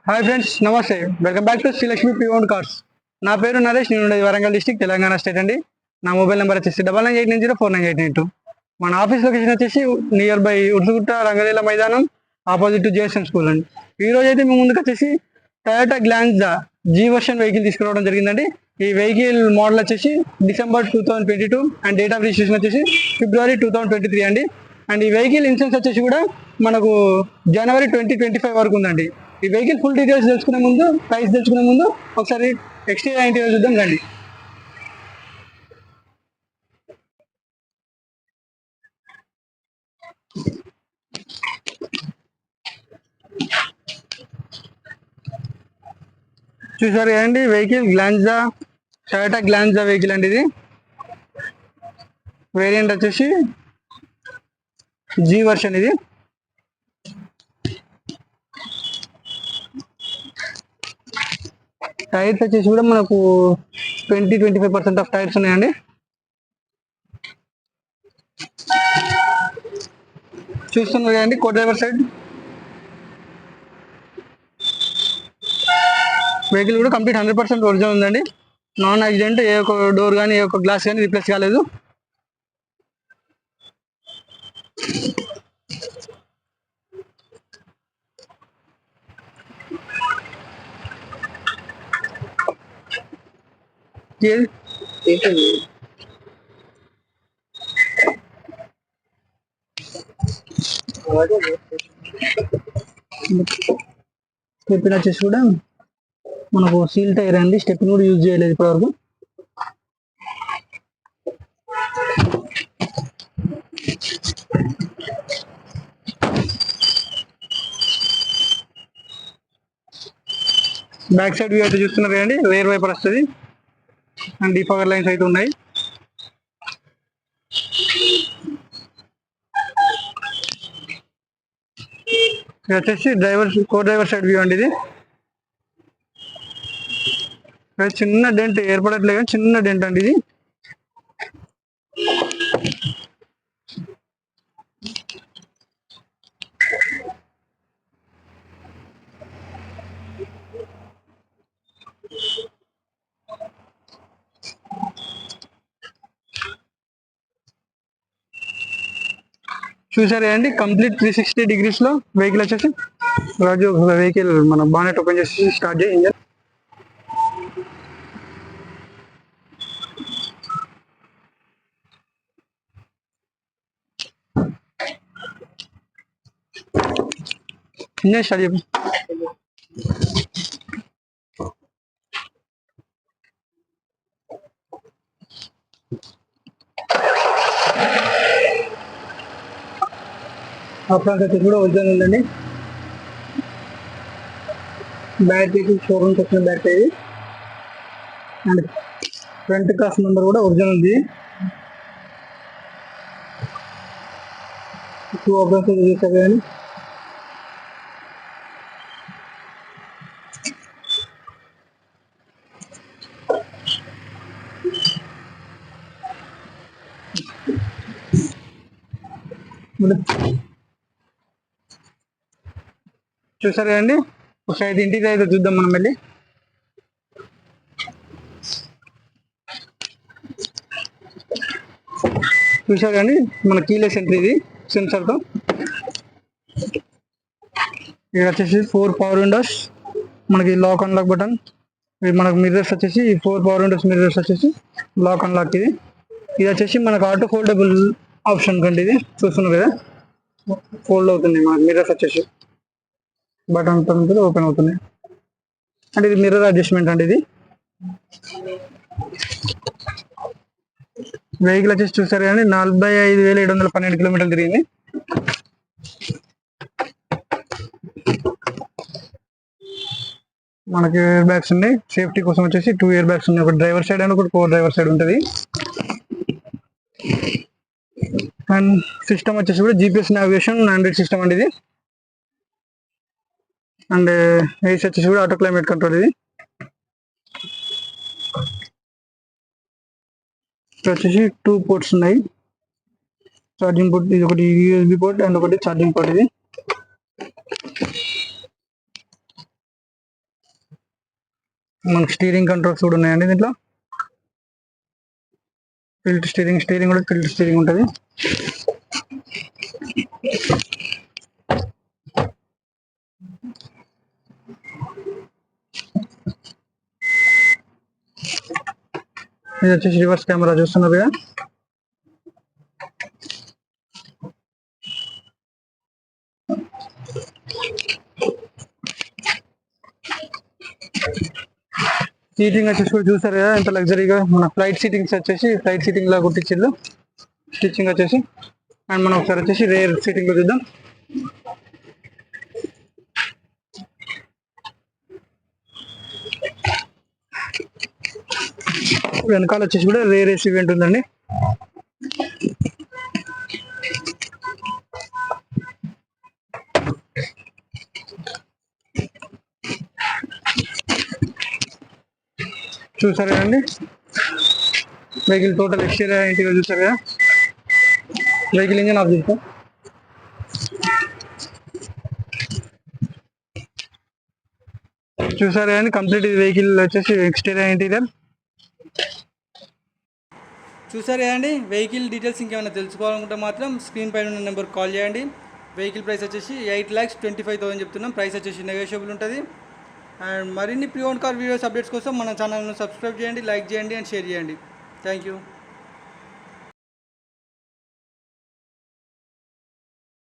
Hi friends, నమస్తే. Welcome back to Srilakshmi pre owned cars. నా పేరు నరేష్, నేను ఉండేది వరంగల్ డిస్టిక్, తెలంగాణ స్టేట్ అండి. నా మొబైల్ నెంబర్ వచ్చేసి 9989049892. మన ఆఫీస్ లొకేషన్ వచ్చేసి నియర్ బై ఉర్సుగుట్ట రంగలీల మైదానం, ఆపోజిట్ టు జేఎస్ఎం స్కూల్ అండి. ఈ రోజు అయితే మీ ముందుకు వచ్చేసి Toyota Glanza G version vehicle తీసుకురావడం జరిగిందండి. ఈ వెహికల్ మోడల్ వచ్చేసి December 2022 and date of registration వచ్చేసి ఫిబ్రవరి 2023 అండి. అండ్ ఈ వెహికల్ ఇన్సూరెన్స్ వచ్చేసి కూడా మనకు జనవరి 2025 వరకు ఉందండి. ఈ వెహికల్ ఫుల్ డీటెయిల్స్ తెలుసుకునే ముందు, ప్రైస్ తెలుసుకునే ముందు ఒకసారి ఎక్స్టీరియర్ ఇంటీరియర్ చూద్దాం రండి. చూసారు కదండి, వెహికల్ గ్లాన్జా, టయోటా గ్లాన్జా వెహికల్ అండి. ఇది వేరియంట్ వచ్చేసి జీ వర్షన్. ఇది టైర్స్ వచ్చేసి కూడా మనకు 20-25% ఆఫ్ టైర్స్ ఉన్నాయండి. చూస్తున్నారు కదండి, కో డ్రైవర్ సైడ్ వెహికల్ కూడా కంప్లీట్ 100% ఒరిజినల్ ఉందండి. నాన్ యాక్సిడెంట్, ఏ ఒక్క డోర్ కానీ ఏ ఒక్క గ్లాస్ కానీ రీప్లేస్ కాలేదు. స్టెప్పిన్ వచ్చేసి కూడా మనకు సీల్ టైర్ అండి. స్టెప్పిన్ కూడా యూజ్ చేయలేదు ఇప్పటివరకు. బ్యాక్ సైడ్ వ్యూ అయితే చూస్తున్నారు కదండి, రేర్ వైపర్ వస్తుంది అండ్ డిఫాగర్ లైన్స్ అయితే ఉన్నాయి. ఇది వచ్చేసి కో డ్రైవర్ సైడ్ వ్యూ అండి. ఇది చిన్న డెంట్ ఏర్పడట్లేదు కానీ చిన్న డెంట్ అండి ఇది. చూసారు అండి, కంప్లీట్ 360 degrees లో వెహికల్ వచ్చేసి రాజు వెహికల్ మన బానెట్ ఓపెన్ చేసి స్టార్ట్ చేయి. ఇంజన్ ఇంజన్ స్టార్ట్ చెప్పి అప్రాన్స్ వచ్చేసి కూడా ఒరిజినల్ ఉందండి. బ్యాటరీ షోరూమ్కి వచ్చిన బ్యాటరీ ఇది. అండ్ ఫ్రంట్ క్లాస్ నెంబర్ కూడా ఒరిజినల్ ఉంది. 2 అప్రాన్స్ చేశారు కానీ చూసారు కదండి. ఒకసారి ఇంటికి అయితే చూద్దాం మనం వెళ్ళి. చూసారు కానీ మన కీలెస్ ఎంట్రీ ఇది సెన్సర్తో. ఇది వచ్చేసి 4 పవర్ విండోస్, మనకి లాక్ అన్లాక్ బటన్. మనకు మిర్రర్స్ వచ్చేసి 4 పవర్ విండోస్ మిర్రర్స్ వచ్చేసి లాక్ అన్లాక్. ఇది వచ్చేసి మనకు ఆటో ఫోల్డబుల్ ఆప్షన్ కండి. ఇది చూస్తున్నారు కదా, ఫోల్డ్ అవుతుంది మనకి మిర్రర్స్ వచ్చేసి. బటన్ ఓపెన్ అవుతుంది. అంటే ఇది మిర్రర్ అడ్జస్ట్మెంట్ అండి. ఇది వెహికల్ వచ్చేసి చూసారు కానీ 45,712 కిలోమీటర్లు తిరిగింది. మనకి ఎయిర్ బ్యాగ్స్ ఉన్నాయి. సేఫ్టీ కోసం వచ్చేసి 2 ఎయిర్ బ్యాగ్స్ ఉన్నాయి. ఒక డ్రైవర్ సైడ్ అండ్ ఒకటి కో డ్రైవర్ సైడ్ ఉంటుంది. అండ్ సిస్టమ్ వచ్చేసి కూడా GPS నావిగేషన్ ఆండ్రాయిడ్ సిస్టమ్ అండి ఇది. అండ్ ఏసీ వచ్చేసి కూడా ఆటో క్లైమేట్ కంట్రోల్. ఇది వచ్చేసి 2 పోర్ట్స్ ఉన్నాయి. ఛార్జింగ్ పోర్ట్, ఇది ఒకటి USB పోర్ట్ అండ్ ఒకటి ఛార్జింగ్ పోర్ట్. ఇది మనకు స్టీరింగ్ కంట్రోల్స్ కూడా ఉన్నాయండి దీంట్లో. టిల్ట్ స్టీరింగ్ కూడా టిల్ట్ స్టీరింగ్ ఉంటుంది. ఇది వచ్చేసి రివర్స్ కెమెరా చూస్తున్నారు కదా. సీటింగ్ వచ్చేసి కూడా చూసారు కదా ఎంత లగ్జరీగా. మన ఫ్లైట్ సీటింగ్ లా కుట్టించిల్లు స్టిచ్చింగ్ వచ్చేసి. అండ్ మనం ఒకసారి వచ్చేసి రేర్ సీటింగ్ లో చూద్దాం. వెనకాల వచ్చేసి కూడా రేర్ ఏసీ వెంట్ ఉందండి. చూసారు కదండి వెహికల్ టోటల్ ఎక్స్టీరియర్ ఇంటీరియర్ చూసారు కదా. వెహికల్ ఇంజన్ ఆఫ్ చేస్తాం. చూసారు కదండి కంప్లీట్ వెహికల్ వచ్చేసి ఎక్స్టీరియర్ ఇంటీరియర్. చూసారు కదండి. వెహికల్ డీటెయిల్స్ ఇంకేమైనా తెలుసుకోవాలనుకుంటే మాత్రం స్క్రీన్ పైన ఉన్న నెంబర్కి కాల్ చేయండి. వెహికల్ ప్రైస్ వచ్చేసి 8,25,000 చెప్తున్నాం. ప్రైస్ వచ్చేసి నెగోషియబుల్ ఉంటుంది. అండ్ మరిన్ని pre own car videos updates కోసం మన ఛానల్ను సబ్స్క్రైబ్ చేయండి, లైక్ చేయండి అండ్ షేర్ చేయండి. Thank you.